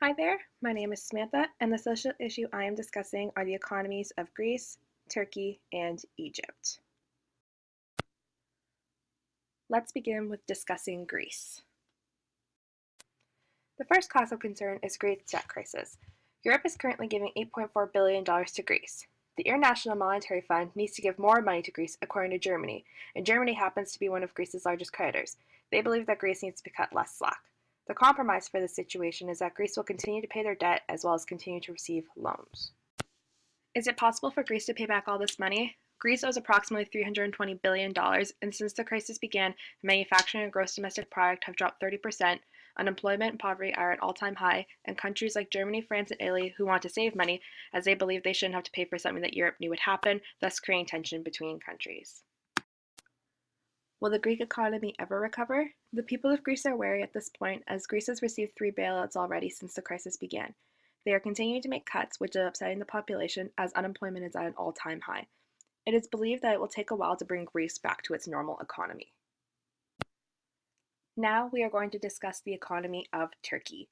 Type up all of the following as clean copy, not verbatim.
Hi there, my name is Samantha, and the social issue I am discussing are the economies of Greece, Turkey, and Egypt. Let's begin with discussing Greece. The first cause of concern is Greece's debt crisis. Europe is currently giving $8.4 billion to Greece. The International Monetary Fund needs to give more money to Greece, according to Germany, and Germany happens to be one of Greece's largest creditors. They believe that Greece needs to be cut less slack. The compromise for this situation is that Greece will continue to pay their debt as well as continue to receive loans. Is it possible for Greece to pay back all this money? Greece owes approximately $320 billion, and since the crisis began, manufacturing and gross domestic product have dropped 30%, unemployment and poverty are at all-time high, and countries like Germany, France, and Italy who want to save money, as they believe they shouldn't have to pay for something that Europe knew would happen, thus creating tension between countries. Will the Greek economy ever recover? The people of Greece are wary at this point, as Greece has received 3 bailouts already since the crisis began. They are continuing to make cuts, which is upsetting the population as unemployment is at an all-time high. It is believed that it will take a while to bring Greece back to its normal economy. Now we are going to discuss the economy of Turkey.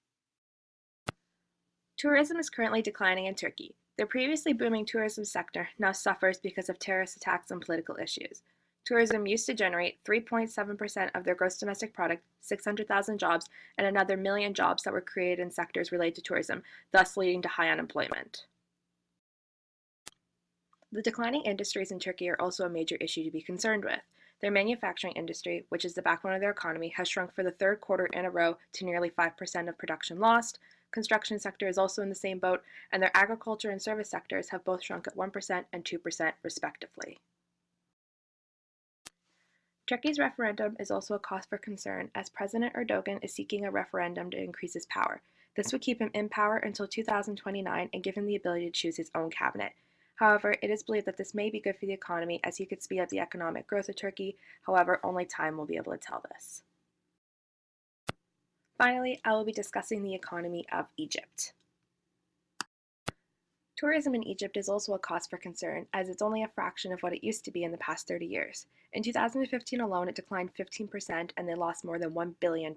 Tourism is currently declining in Turkey. The previously booming tourism sector now suffers because of terrorist attacks and political issues. Tourism used to generate 3.7% of their gross domestic product, 600,000 jobs, and another million jobs that were created in sectors related to tourism, thus leading to high unemployment. The declining industries in Turkey are also a major issue to be concerned with. Their manufacturing industry, which is the backbone of their economy, has shrunk for the third quarter in a row to nearly 5% of production lost. Construction sector is also in the same boat, and their agriculture and service sectors have both shrunk at 1% and 2% respectively. Turkey's referendum is also a cause for concern, as President Erdogan is seeking a referendum to increase his power. This would keep him in power until 2029 and give him the ability to choose his own cabinet. However, it is believed that this may be good for the economy, as he could speed up the economic growth of Turkey. However, only time will be able to tell this. Finally, I will be discussing the economy of Egypt. Tourism in Egypt is also a cause for concern, as it's only a fraction of what it used to be in the past 30 years. In 2015 alone, it declined 15% and they lost more than $1 billion.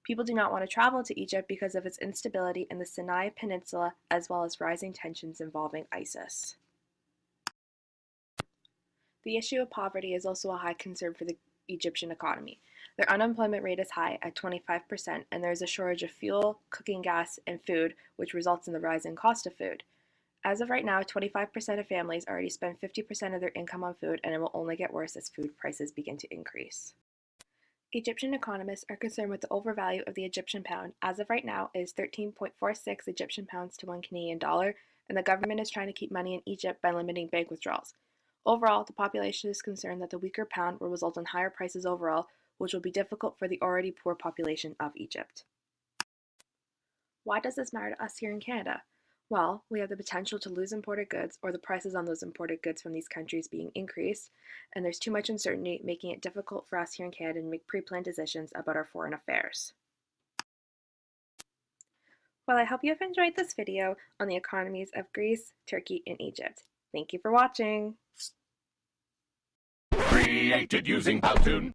People do not want to travel to Egypt because of its instability in the Sinai Peninsula, as well as rising tensions involving ISIS. The issue of poverty is also a high concern for the Egyptian economy. Their unemployment rate is high at 25%, and there is a shortage of fuel, cooking gas, and food, which results in the rising cost of food. As of right now, 25% of families already spend 50% of their income on food, and it will only get worse as food prices begin to increase. Egyptian economists are concerned with the overvalue of the Egyptian pound. As of right now, it is 13.46 Egyptian pounds to $1 Canadian, and the government is trying to keep money in Egypt by limiting bank withdrawals. Overall, the population is concerned that the weaker pound will result in higher prices overall, which will be difficult for the already poor population of Egypt. Why does this matter to us here in Canada? Well, we have the potential to lose imported goods or the prices on those imported goods from these countries being increased, and there's too much uncertainty, making it difficult for us here in Canada to make pre-planned decisions about our foreign affairs. Well, I hope you have enjoyed this video on the economies of Greece, Turkey, and Egypt. Thank you for watching! Created using Powtoon.